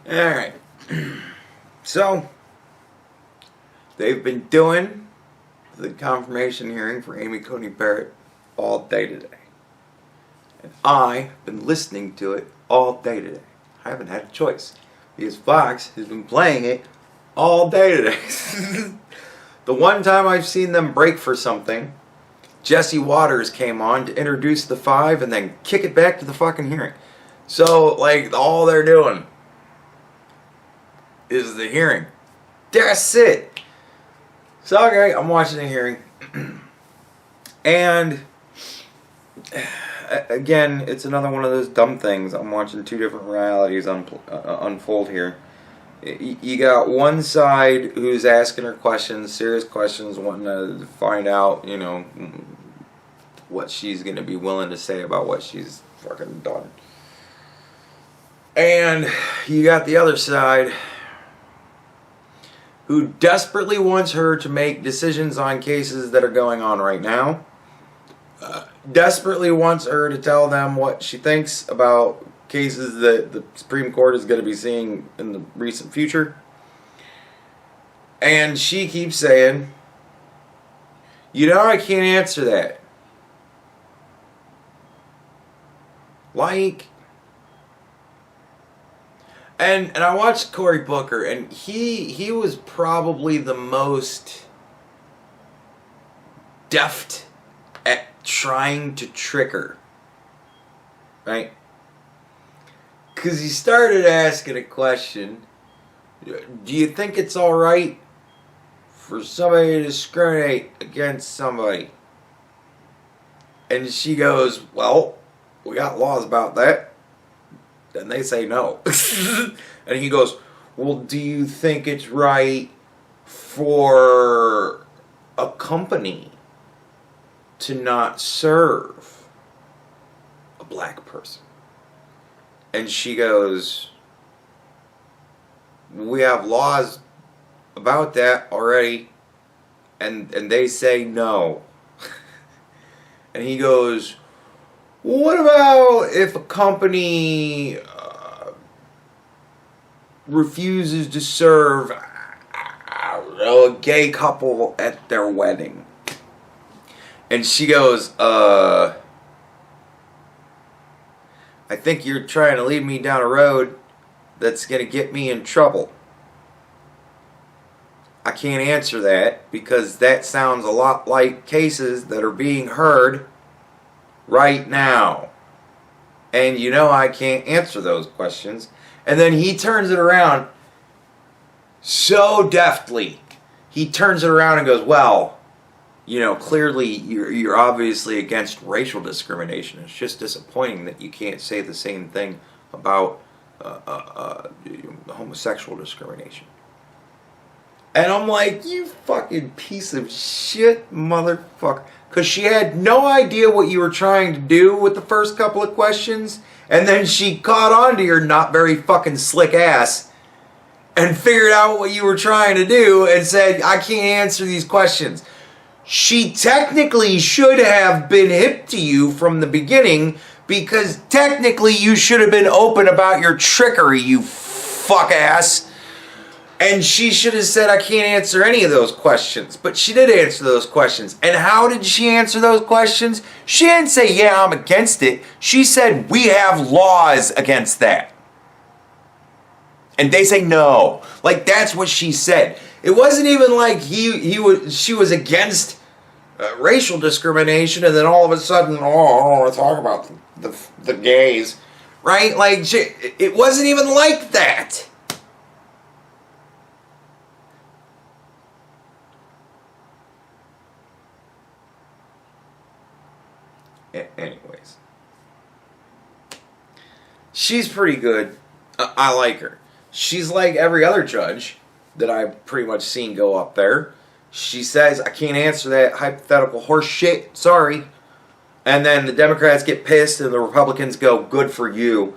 Alright. So, they've been doing the confirmation hearing for Amy Coney Barrett all day today. And I've been listening to it all day today. I haven't had a choice. Because Fox has been playing it all day today. The one time I've seen them break for something, Jesse Waters came on to introduce the five and then kick it back to the fucking hearing. So, like, all they're doing is the hearing. That's it. So, okay, I'm watching the hearing. And, again, it's another one of those dumb things. I'm watching two different realities unfold here. You got one side who's asking her questions, serious questions, wanting to find out, you know, what she's going to be willing to say about what she's fucking done. And you got the other side who desperately wants her to make decisions on cases that are going on right now. Desperately wants her to tell them what she thinks about cases that the Supreme Court is going to be seeing in the recent future. And she keeps saying, you know, I can't answer that. Like, and I watched Cory Booker, and he was probably the most deft at trying to trick her, right? Because he started asking a question. Do you think it's alright for somebody to discriminate against somebody? And she goes, well, we got laws about that. And they say no. And he goes, well, do you think it's right for a company to not serve a black person? And she goes, we have laws about that already, and they say no. And he goes, what about if a company refuses to serve, I don't know, a gay couple at their wedding? And she goes, I think you're trying to lead me down a road that's going to get me in trouble. I can't answer that because that sounds a lot like cases that are being heard right now. And you know I can't answer those questions. And then he turns it around so deftly. He turns it around and goes, well, you know, clearly you're obviously against racial discrimination. It's just disappointing that you can't say the same thing about homosexual discrimination. And I'm like, you fucking piece of shit, motherfucker. Because she had no idea what you were trying to do with the first couple of questions. And then she caught on to your not very fucking slick ass and figured out what you were trying to do and said, I can't answer these questions. She technically should have been hip to you from the beginning because technically you should have been open about your trickery, you fuck ass. And she should have said, I can't answer any of those questions. But she did answer those questions. And how did she answer those questions? She didn't say, yeah, I'm against it. She said, we have laws against that. And they say no. Like, that's what she said. It wasn't even like she was against racial discrimination, and then all of a sudden, I want to talk about the gays, right? Like, it wasn't even like that. Anyways, she's pretty good. I like her. She's like every other judge that I've pretty much seen go up there. She says, I can't answer that hypothetical horse shit, sorry. And then the Democrats get pissed and the Republicans go, good for you.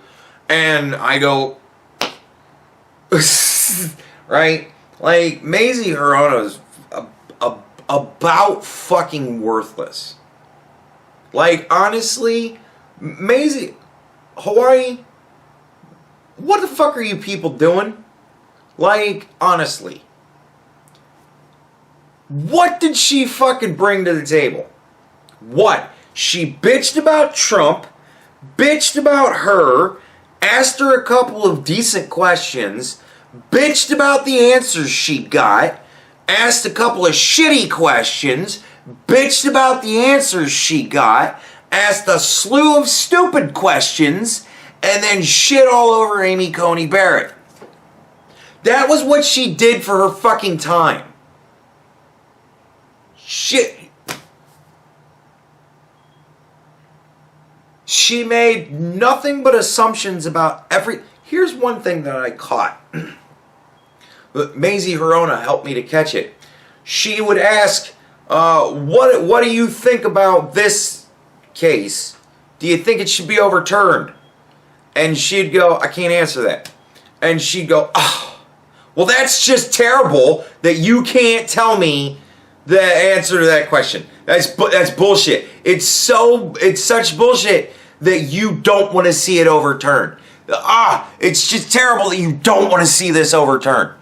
And I go, right? Like, Mazie Hirono's about fucking worthless. Like, honestly, Mazie, Hawaii, what the fuck are you people doing? Like, honestly. What did she fucking bring to the table? What? She bitched about Trump, bitched about her, asked her a couple of decent questions, bitched about the answers she got, asked a couple of shitty questions, bitched about the answers she got, asked a slew of stupid questions, and then shit all over Amy Coney Barrett. That was what she did for her fucking time. Shit. She made nothing but assumptions about every... Here's one thing that I caught. Maisie Hirona helped me to catch it. She would ask, what do you think about this case? Do you think it should be overturned? And she'd go, I can't answer that. And she'd go, oh, well, that's just terrible that you can't tell me the answer to that question. That's bullshit. It's such bullshit that you don't want to see it overturned. It's just terrible that you don't want to see this overturned.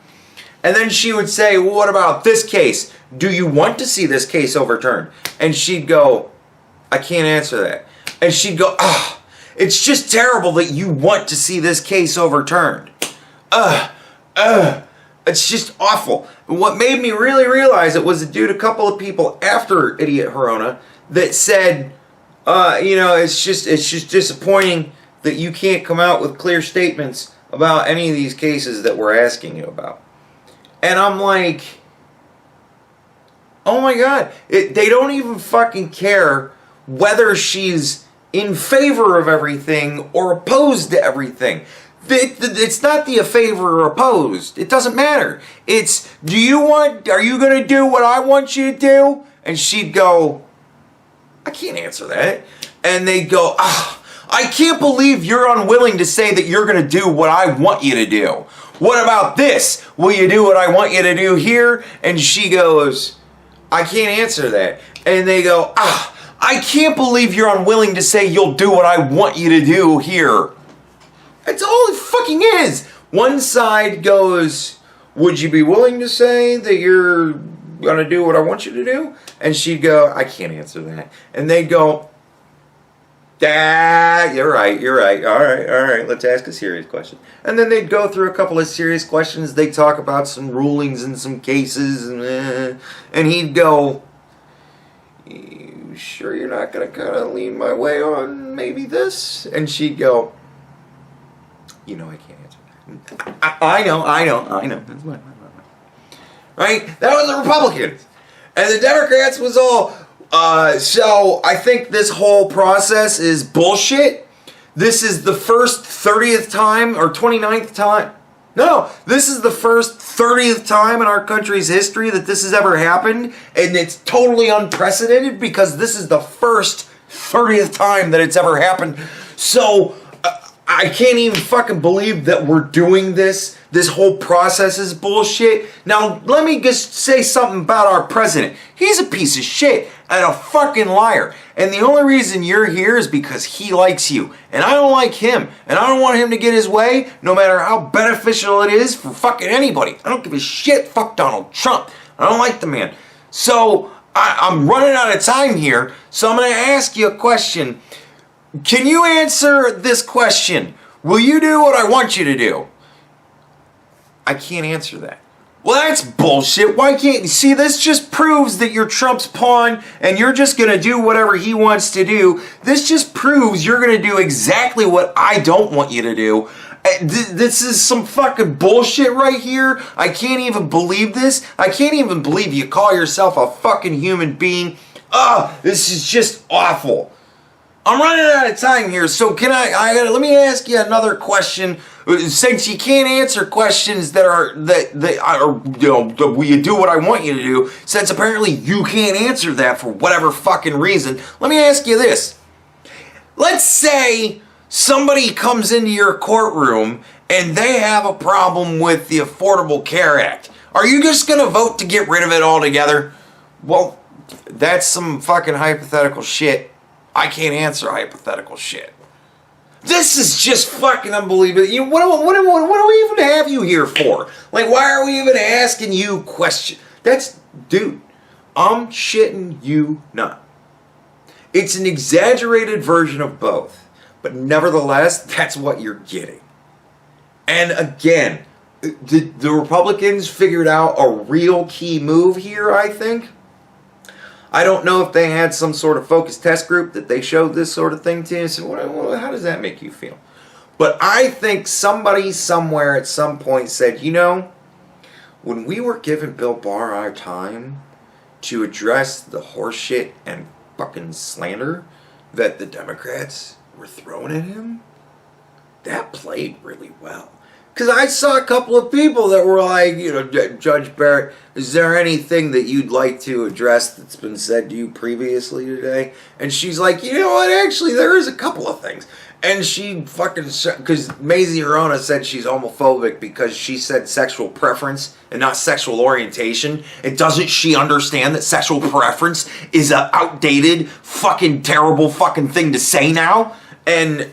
And then she would say, well, what about this case? Do you want to see this case overturned? And she'd go, I can't answer that. And she'd go, it's just terrible that you want to see this case overturned. It's just awful. What made me really realize it was due to a couple of people after Idiot Hirona that said, it's just disappointing that you can't come out with clear statements about any of these cases that we're asking you about. And I'm like, oh my God, they don't even fucking care whether she's in favor of everything or opposed to everything. It's not the favor or opposed. It doesn't matter. It's, are you going to do what I want you to do? And she'd go, I can't answer that. And they'd go, I can't believe you're unwilling to say that you're going to do what I want you to do. What about this? Will you do what I want you to do here? And she goes, I can't answer that. And they go, I can't believe you're unwilling to say you'll do what I want you to do here. That's all it fucking is. One side goes, would you be willing to say that you're going to do what I want you to do? And she'd go, I can't answer that. And they'd go, you're right. All right, let's ask a serious question. And then they'd go through a couple of serious questions. They'd talk about some rulings in some cases. And he'd go, you sure you're not going to kind of lean my way on maybe this? And she'd go, I can't answer that. I know. That's fine. Right? That was the Republicans. And the Democrats was all... so I think this whole process is bullshit. This is the first 30th time or 29th time. No, this is the first 30th time in our country's history that this has ever happened. And it's totally unprecedented because this is the first 30th time that it's ever happened. So I can't even fucking believe that we're doing this. This whole process is bullshit. Now, let me just say something about our president. He's a piece of shit and a fucking liar. And the only reason you're here is because he likes you. And I don't like him. And I don't want him to get his way, no matter how beneficial it is for fucking anybody. I don't give a shit. Fuck Donald Trump. I don't like the man. So, I'm running out of time here. So I'm going to ask you a question. Can you answer this question? Will you do what I want you to do? I can't answer that. Well, that's bullshit. Why can't you see? This just proves that you're Trump's pawn and you're just going to do whatever he wants to do. This just proves you're going to do exactly what I don't want you to do. This is some fucking bullshit right here. I can't even believe this. I can't even believe you call yourself a fucking human being. This is just awful. I'm running out of time here, so let me ask you another question. Since you can't answer questions that are will you do what I want you to do, since apparently you can't answer that for whatever fucking reason, let me ask you this. Let's say somebody comes into your courtroom and they have a problem with the Affordable Care Act. Are you just going to vote to get rid of it altogether? Well, that's some fucking hypothetical shit. I can't answer hypothetical shit. This is just fucking unbelievable. What do we even have you here for? Like, why are we even asking you questions? Dude, I'm shitting you not. It's an exaggerated version of both. But nevertheless, that's what you're getting. And again, the Republicans figured out a real key move here, I think. I don't know if they had some sort of focus test group that they showed this sort of thing to. So how does that make you feel? But I think somebody somewhere at some point said, when we were giving Bill Barr our time to address the horseshit and fucking slander that the Democrats were throwing at him, that played really well. Because I saw a couple of people that were like, Judge Barrett, is there anything that you'd like to address that's been said to you previously today? And she's like, you know what, actually, there is a couple of things. And she fucking, because Mazie Arona said she's homophobic because she said sexual preference and not sexual orientation. And doesn't she understand that sexual preference is an outdated, fucking terrible fucking thing to say now? And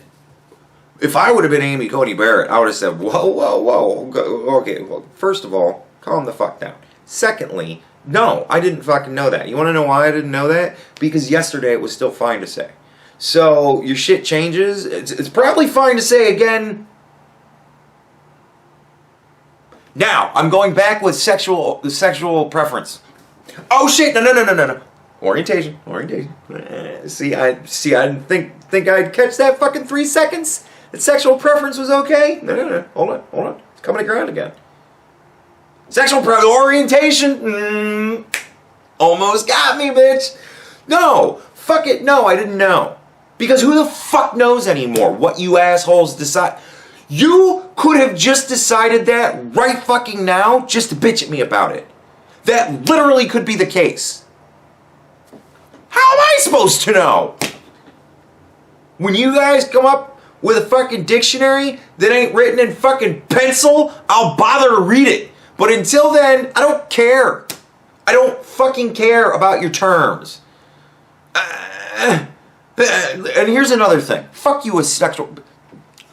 if I would have been Amy Coney Barrett, I would have said, whoa. Okay, well, first of all, calm the fuck down. Secondly, no, I didn't fucking know that. You want to know why I didn't know that? Because yesterday it was still fine to say. So your shit changes. It's probably fine to say again. Now, I'm going back with sexual preference. Oh shit, no. Orientation. See, I didn't think I'd catch that fucking 3 seconds. That sexual preference was okay? No. Hold on. It's coming around again. Sexual preference, orientation. Almost got me, bitch. No, fuck it. No, I didn't know. Because who the fuck knows anymore what you assholes decide? You could have just decided that right fucking now just to bitch at me about it. That literally could be the case. How am I supposed to know? When you guys come up with a fucking dictionary that ain't written in fucking pencil, I'll bother to read it. But until then, I don't care. I don't fucking care about your terms. And here's another thing. Fuck you with sexual...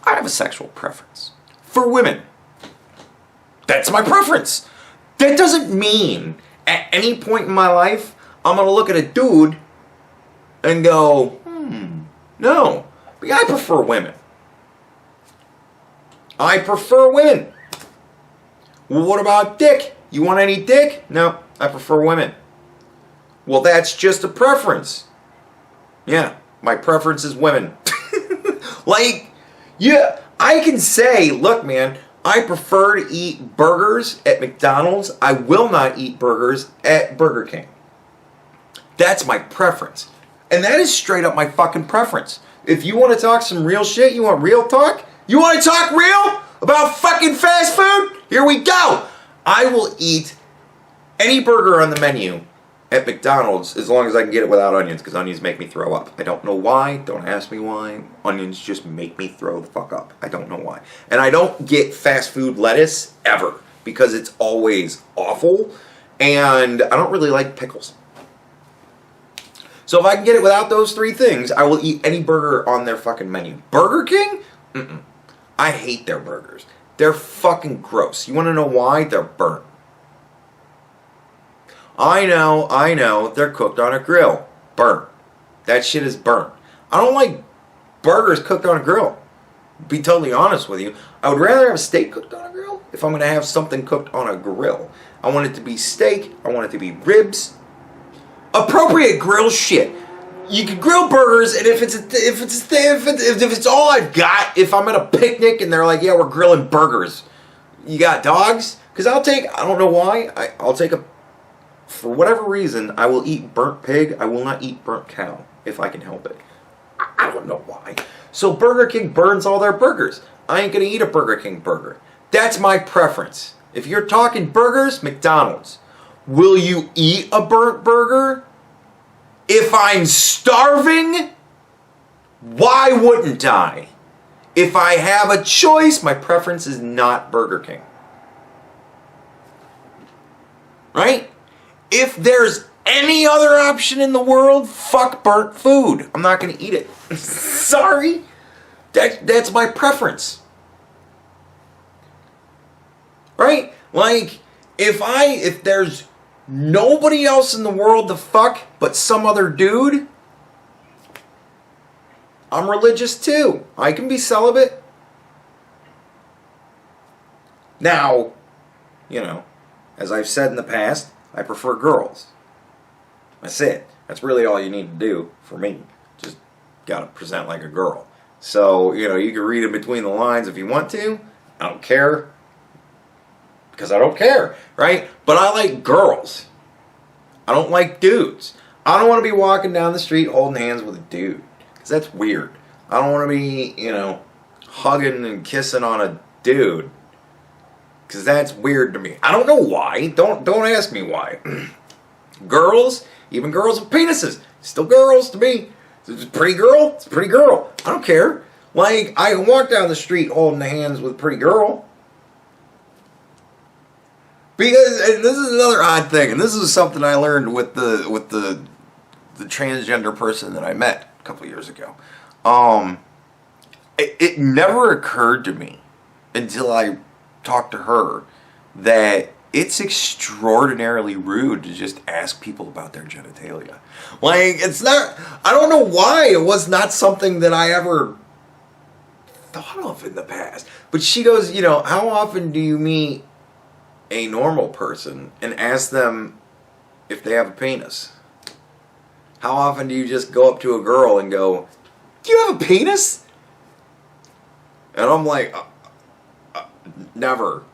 I have a sexual preference. For women. That's my preference. That doesn't mean at any point in my life I'm going to look at a dude and go, no. I prefer women. I prefer women. Well, what about dick? You want any dick? No, I prefer women. Well, that's just a preference. Yeah, my preference is women. Yeah, I can say, look, man, I prefer to eat burgers at McDonald's. I will not eat burgers at Burger King. That's my preference. And that is straight up my fucking preference. If you want to talk some real shit, you want real talk? You want to talk real about fucking fast food? Here we go. I will eat any burger on the menu at McDonald's as long as I can get it without onions, because onions make me throw up. I don't know why. Don't ask me why. Onions just make me throw the fuck up. I don't know why. And I don't get fast food lettuce ever because it's always awful. And I don't really like pickles. So if I can get it without those 3 things, I will eat any burger on their fucking menu. Burger King? I hate their burgers. They're fucking gross. You want to know why? They're burnt. I know. They're cooked on a grill. Burnt. That shit is burnt. I don't like burgers cooked on a grill. To be totally honest with you. I would rather have steak cooked on a grill if I'm going to have something cooked on a grill. I want it to be steak. I want it to be ribs. Appropriate grill shit. You can grill burgers, and if it's all I've got, if I'm at a picnic and they're like, yeah, we're grilling burgers, you got dogs? Because I don't know why, for whatever reason, I will eat burnt pig. I will not eat burnt cow if I can help it. I don't know why. So Burger King burns all their burgers. I ain't gonna eat a Burger King burger. That's my preference. If you're talking burgers, McDonald's. Will you eat a burnt burger? If I'm starving, why wouldn't I? If I have a choice, my preference is not Burger King. Right? If there's any other option in the world, fuck burnt food. I'm not going to eat it. Sorry. That's my preference. Right? Like, if there's nobody else in the world to fuck but some other dude, I'm religious too. I can be celibate. Now, as I've said in the past, I prefer girls. That's it. That's really all you need to do for me. Just gotta present like a girl. So, you can read in between the lines if you want to. I don't care. Because I don't care, right? But I like girls. I don't like dudes. I don't want to be walking down the street holding hands with a dude. Because that's weird. I don't want to be, hugging and kissing on a dude. Because that's weird to me. I don't know why. Don't ask me why. Girls, even girls with penises, still girls to me. It's a pretty girl, it's a pretty girl. I don't care. Like, I can walk down the street holding hands with a pretty girl. Because, and this is another odd thing, and this is something I learned with the transgender person that I met a couple years ago. It never occurred to me until I talked to her that it's extraordinarily rude to just ask people about their genitalia. Like, it's not, I don't know why it was not something that I ever thought of in the past. But she goes, how often do you meet a normal person and ask them if they have a penis? How often do you just go up to a girl and go, do you have a penis? And I'm like, never.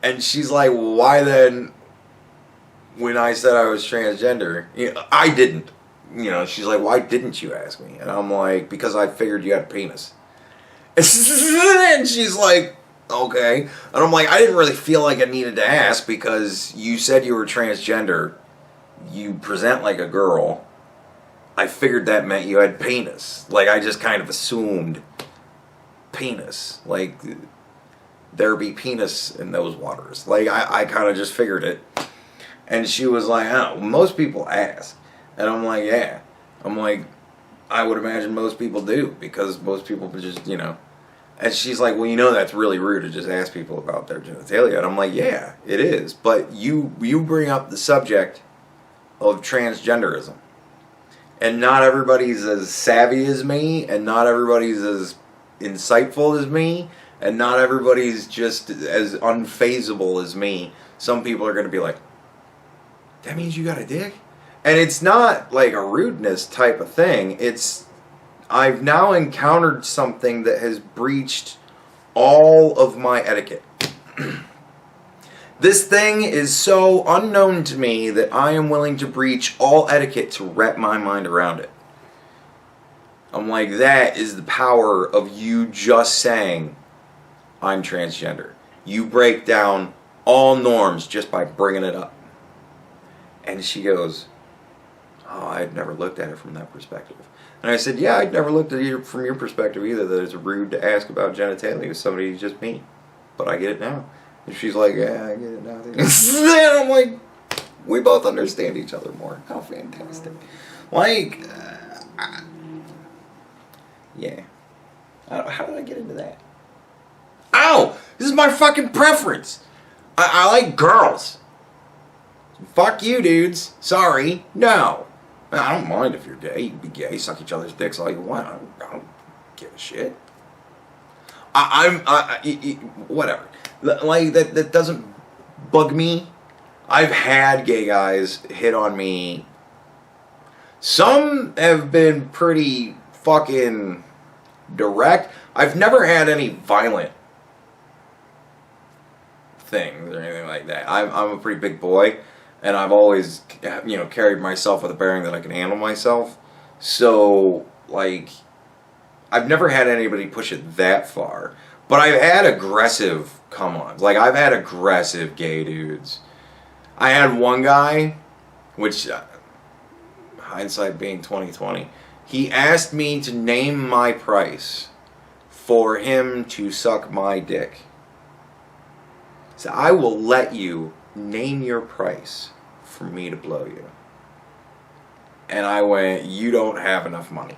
And she's like, well, why then, when I said I was transgender, I didn't. She's like, why didn't you ask me? And I'm like, because I figured you had a penis. And she's like, okay. And I'm like, I didn't really feel like I needed to ask because you said you were transgender. You present like a girl. I figured that meant you had penis. Like, I just kind of assumed penis. Like, there be penis in those waters. Like, I kind of just figured it. And she was like, oh, most people ask. And I'm like, yeah. I'm like, I would imagine most people do. Because most people just, And she's like, well, that's really rude to just ask people about their genitalia. And I'm like, yeah, it is. But you bring up the subject of transgenderism. And not everybody's as savvy as me. And not everybody's as insightful as me. And not everybody's just as unfazable as me. Some people are going to be like, that means you got a dick? And it's not like a rudeness type of thing. I've now encountered something that has breached all of my etiquette. This thing is so unknown to me that I am willing to breach all etiquette to wrap my mind around it. I'm like, that is the power of you just saying, I'm transgender. You break down all norms just by bringing it up. And she goes, oh, I'd never looked at it from that perspective. And I said, yeah, I'd never looked at it from your perspective either, that it's rude to ask about genitalia with somebody who's just me. But I get it now. And she's like, yeah, I get it now. And I'm like, we both understand each other more. How fantastic. Like, yeah. How did I get into that? Ow! This is my fucking preference. I like girls. Fuck you, dudes. Sorry. No. I don't mind if you're gay. You can be gay, suck each other's dicks all you want. I don't give a shit. Whatever. Like, that doesn't bug me. I've had gay guys hit on me. Some have been pretty fucking direct. I've never had any violent things or anything like that. I'm a pretty big boy. And I've always, carried myself with a bearing that I can handle myself. So, like, I've never had anybody push it that far. But I've had aggressive come-ons. Like, I've had aggressive gay dudes. I had one guy, which, hindsight being 20/20, he asked me to name my price for him to suck my dick. So I will let you name your price for me to blow you. And I went, you don't have enough money.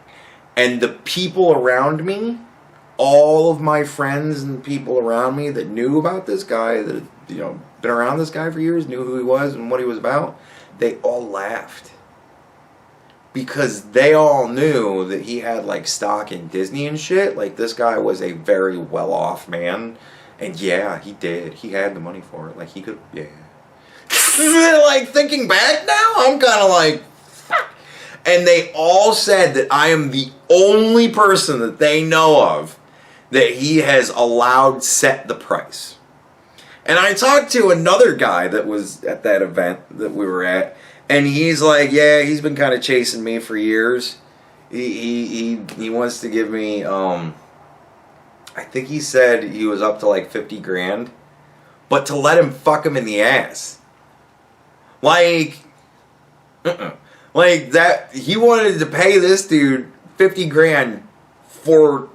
And the people around me all of my friends and people around me that knew about this guy, that, you know, been around this guy for years, knew who he was and what he was about, they all laughed. Because they all knew that he had, like, stock in Disney and shit. Like, this guy was a very well-off man. And yeah, he did. He had the money for it. Like, he could, yeah. Like, thinking back now, I'm kind of like, fuck. And they all said that I am the only person that they know of that he has allowed set the price. And I talked to another guy that was at that event that we were at, and he's like, yeah, he's been kind of chasing me for years. He wants to give me, I think he said he was up to like 50 grand, but to let him fuck him in the ass. Like, like that, he wanted to pay this dude 50 grand for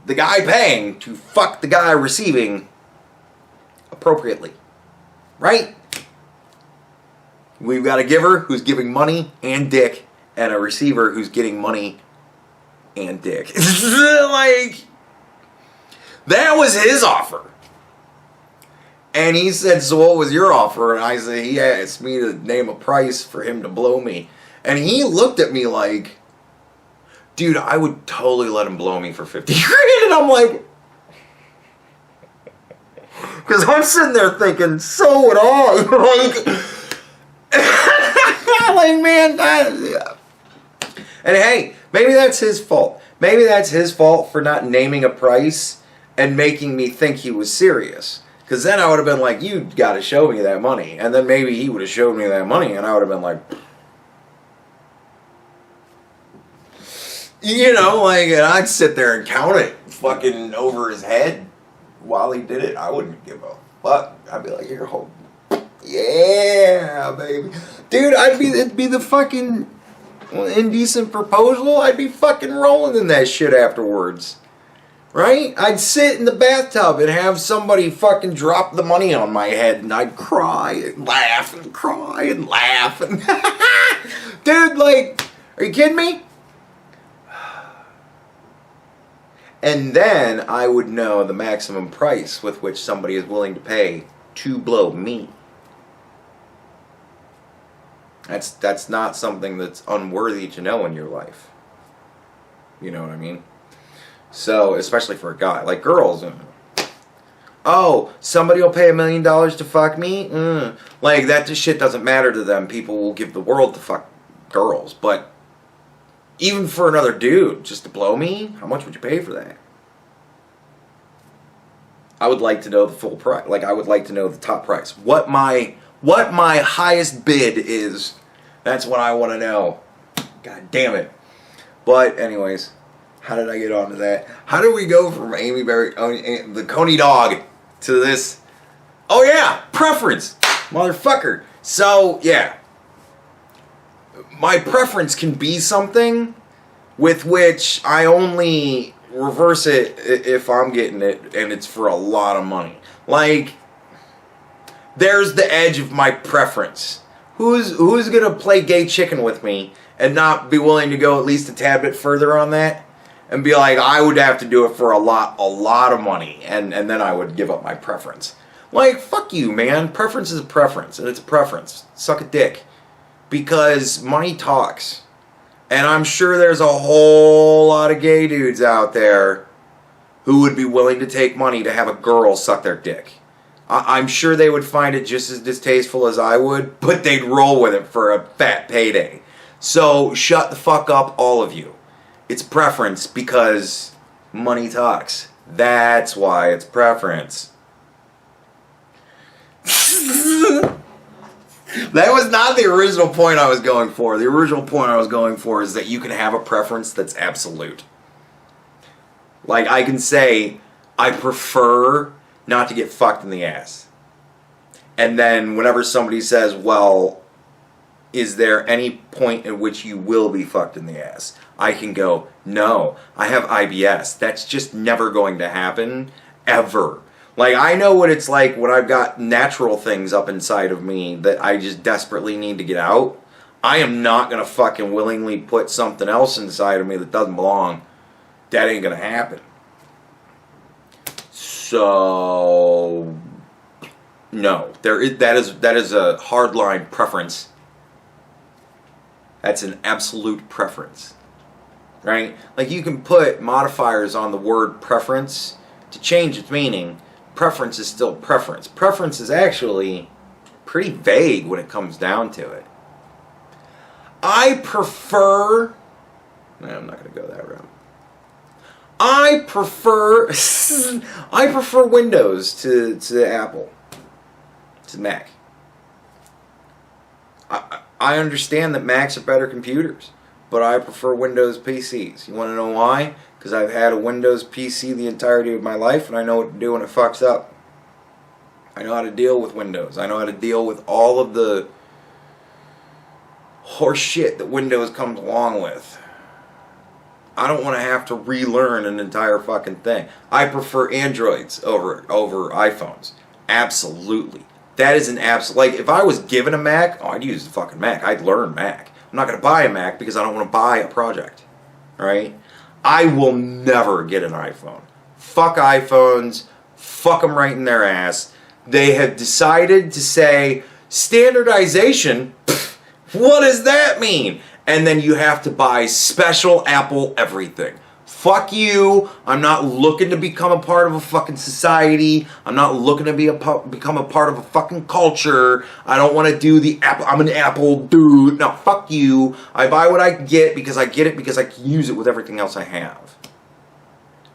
the guy paying to fuck the guy receiving appropriately. Right? We've got a giver who's giving money and dick, and a receiver who's getting money and dick. Like, that was his offer. And he said, so what was your offer? And I said, he asked me to name a price for him to blow me. And he looked at me like, dude, I would totally let him blow me for 50 grand. And I'm like, because I'm sitting there thinking, so would I. Like, man, and hey, maybe that's his fault. Maybe that's his fault for not naming a price and making me think he was serious. Because then I would have been like, you got to show me that money. And then maybe he would have showed me that money, and I would have been like, you know, like, and I'd sit there and count it fucking over his head while he did it. I wouldn't give a fuck. I'd be like, here, hold. Yeah, baby. Dude, it'd be the fucking indecent proposal. I'd be fucking rolling in that shit afterwards. Right? I'd sit in the bathtub and have somebody fucking drop the money on my head, and I'd cry and laugh and cry and laugh. And dude, like, are you kidding me? And then I would know the maximum price with which somebody is willing to pay to blow me. That's not something that's unworthy to know in your life. You know what I mean? So, especially for a guy. Like girls. Oh, somebody will pay $1 million to fuck me? Like, that just shit doesn't matter to them. People will give the world to fuck girls. But even for another dude, just to blow me, how much would you pay for that? I would like to know the full price. Like, I would like to know the top price. What my highest bid is. That's what I want to know. God damn it. But anyways, how did I get onto that? How did we go from Amy Berry, the Coney dog, to this? Oh yeah, preference, motherfucker. So yeah, my preference can be something with which I only reverse it if I'm getting it and it's for a lot of money. Like, there's the edge of my preference. Who's gonna play gay chicken with me and not be willing to go at least a tad bit further on that and be like, I would have to do it for a lot of money, and then I would give up my preference. Like, fuck you, man. Preference is a preference, and it's a preference. Suck a dick. Because money talks. And I'm sure there's a whole lot of gay dudes out there who would be willing to take money to have a girl suck their dick. I'm sure they would find it just as distasteful as I would, but they'd roll with it for a fat payday. So shut the fuck up, all of you. It's preference because money talks. That's why it's preference. That was not the original point I was going for. The original point I was going for is that you can have a preference that's absolute. Like, I can say, I prefer not to get fucked in the ass. And then whenever somebody says, well, is there any point in which you will be fucked in the ass? I can go, no, I have IBS. That's just never going to happen, ever. Like, I know what it's like when I've got natural things up inside of me that I just desperately need to get out. I am not going to fucking willingly put something else inside of me that doesn't belong. That ain't going to happen. So no, that is a hardline preference. That's an absolute preference, right? Like you can put modifiers on the word preference to change its meaning. Preference is still preference. Preference is actually pretty vague when it comes down to it. I prefer... No, I'm not going to go that route. I prefer Windows to Apple, to Mac. I understand that Macs are better computers, but I prefer Windows PCs. You want to know why? Because I've had a Windows PC the entirety of my life, and I know what to do when it fucks up. I know how to deal with Windows. I know how to deal with all of the horse shit that Windows comes along with. I don't want to have to relearn an entire fucking thing. I prefer Androids over iPhones. Absolutely. That is an absolute... Like, if I was given a Mac, I'd use the fucking Mac. I'd learn Mac. I'm not going to buy a Mac because I don't want to buy a project. Right? I will never get an iPhone. Fuck iPhones. Fuck them right in their ass. They have decided to say, standardization? Pfft, what does that mean? And then you have to buy special Apple everything. Fuck you. I'm not looking to become a part of a fucking society. I'm not looking to become a part of a fucking culture. I don't want to do the Apple. I'm an Apple dude. No, fuck you. I buy what I get because I get it because I can use it with everything else I have.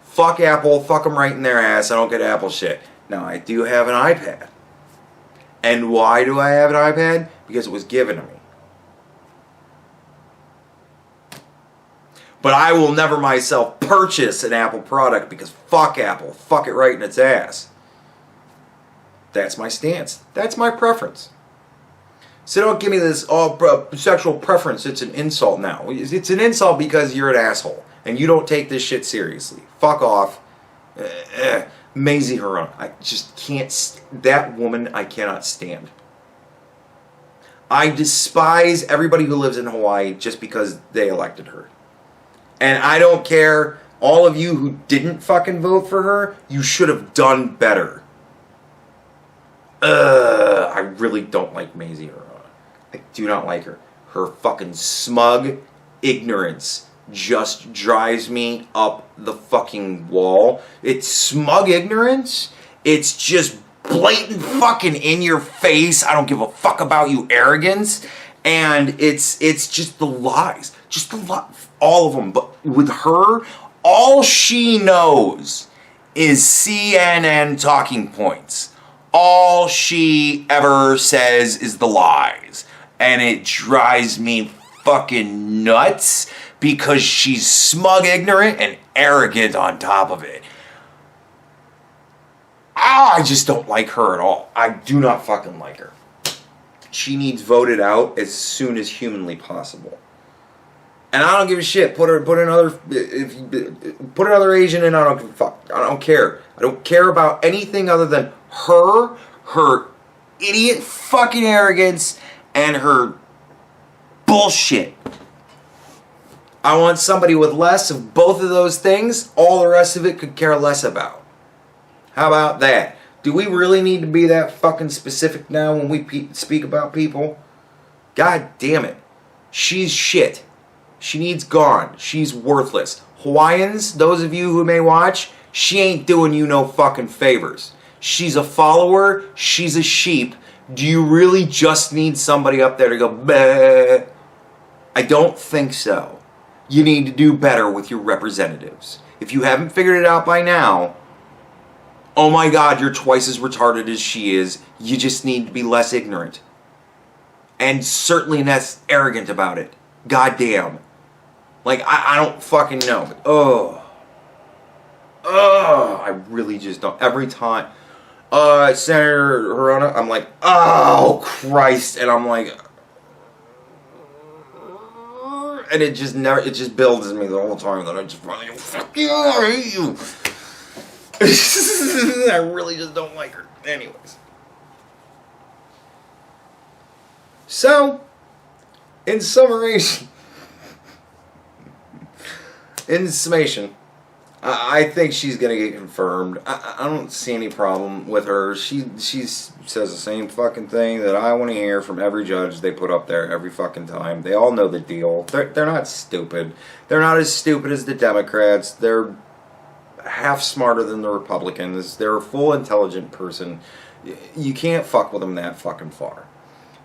Fuck Apple. Fuck them right in their ass. I don't get Apple shit. Now, I do have an iPad. And why do I have an iPad? Because it was given to me. But I will never myself purchase an Apple product because fuck Apple. Fuck it right in its ass. That's my stance. That's my preference. So don't give me this sexual preference. It's an insult now. It's an insult because you're an asshole. And you don't take this shit seriously. Fuck off. Maisie Haruna. I just can't... That woman I cannot stand. I despise everybody who lives in Hawaii just because they elected her. And I don't care, all of you who didn't fucking vote for her, you should have done better. I really don't like Maisie Haruna. I do not like her. Her fucking smug ignorance just drives me up the fucking wall. It's smug ignorance. It's just blatant fucking in your face, I don't give a fuck about you arrogance. And it's just the lies. Just the lies. All of them. But with her, all she knows is CNN talking points. All she ever says is the lies. And it drives me fucking nuts because she's smug, ignorant, and arrogant on top of it. I just don't like her at all. I do not fucking like her. She needs voted out as soon as humanly possible. And I don't give a shit. Put another Asian in. I don't give a fuck. I don't care. I don't care about anything other than her idiot fucking arrogance, and her bullshit. I want somebody with less of both of those things. All the rest of it could care less about. How about that? Do we really need to be that fucking specific now when we speak about people? God damn it. She's shit. She needs gone. She's worthless. Hawaiians, those of you who may watch, she ain't doing you no fucking favors. She's a follower. She's a sheep. Do you really just need somebody up there to go, bleh? I don't think so. You need to do better with your representatives. If you haven't figured it out by now, oh my God, you're twice as retarded as she is. You just need to be less ignorant. And certainly less arrogant about it. God damn. Like, I don't fucking know. But, I really just don't. Every time, Senator Haruna, I'm like, oh, Christ. And I'm like, and it just builds in me the whole time that I just fucking, fuck you, I hate you. I really just don't like her. Anyways. So, in summation, I think she's gonna get confirmed. I don't see any problem with her. She says the same fucking thing that I want to hear from every judge they put up there every fucking time. They all know the deal. They're not stupid. They're not as stupid as the Democrats. They're half smarter than the Republicans. They're a full intelligent person. You can't fuck with them that fucking far.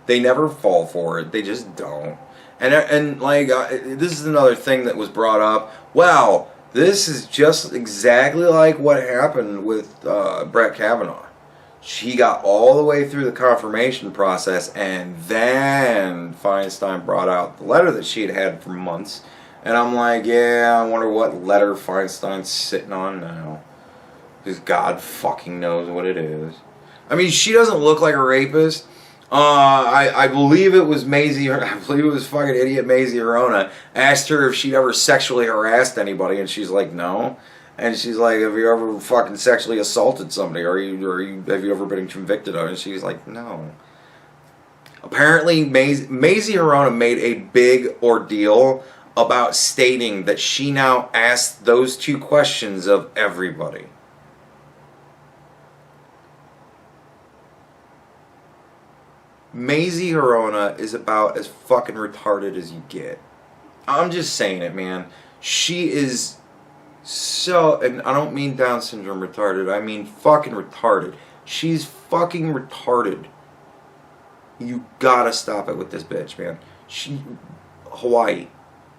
They never fall for it. They just don't. And like this is another thing that was brought up. Well, this is just exactly like what happened with Brett Kavanaugh. She got all the way through the confirmation process, and then Feinstein brought out the letter that she had had for months. And I'm like, yeah, I wonder what letter Feinstein's sitting on now. Because God fucking knows what it is. I mean, she doesn't look like a rapist. I believe it was fucking idiot Maisie Arona asked her if she'd ever sexually harassed anybody, and she's like, no. And she's like, have you ever fucking sexually assaulted somebody? Have you ever been convicted of it? And she's like, no. Apparently, Maisie Arona made a big ordeal about stating that she now asked those two questions of everybody. Maisie Arona is about as fucking retarded as you get. I'm just saying it, man. She is so, and I don't mean Down syndrome retarded, I mean fucking retarded. She's fucking retarded. You gotta stop it with this bitch, man. Hawaii,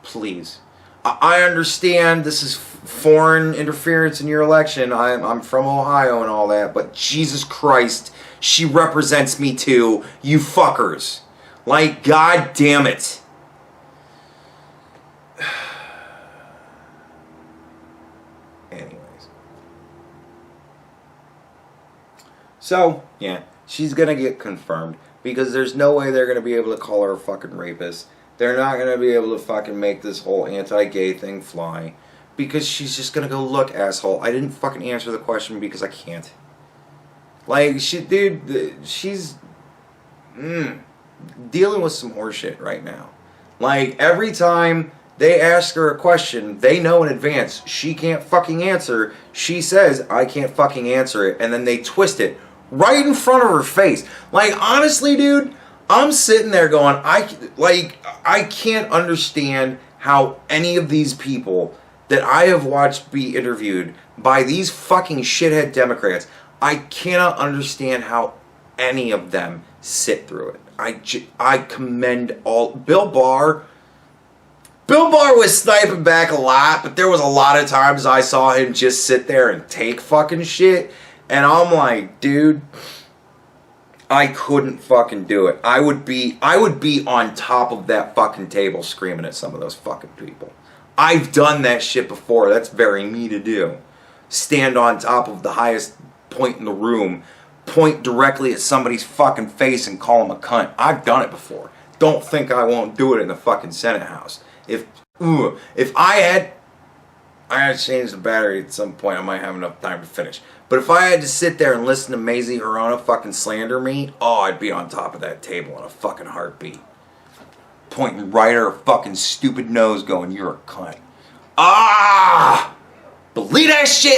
please. I understand this is foreign interference in your election. I'm from Ohio and all that, but Jesus Christ, she represents me too, you fuckers. Like, god damn it. Anyways. So, yeah, she's gonna get confirmed because there's no way they're gonna be able to call her a fucking rapist. They're not going to be able to fucking make this whole anti-gay thing fly. Because she's just going to go, look, asshole, I didn't fucking answer the question because I can't. Like, she's dealing with some horseshit right now. Like, every time they ask her a question, they know in advance she can't fucking answer. She says, I can't fucking answer it. And then they twist it right in front of her face. Like, honestly, dude, I'm sitting there going, I can't understand how any of these people that I have watched be interviewed by these fucking shithead Democrats, I cannot understand how any of them sit through it. I commend all. Bill Barr was sniping back a lot, but there was a lot of times I saw him just sit there and take fucking shit, and I'm like, dude, I couldn't fucking do it. I would be on top of that fucking table screaming at some of those fucking people. I've done that shit before. That's very me to do. Stand on top of the highest point in the room, point directly at somebody's fucking face and call them a cunt. I've done it before. Don't think I won't do it in the fucking Senate House. If I had to change the battery at some point, I might have enough time to finish. But if I had to sit there and listen to Maisie Arona fucking slander me, oh, I'd be on top of that table in a fucking heartbeat. Pointing right at her fucking stupid nose going, you're a cunt. Ah! Believe that shit!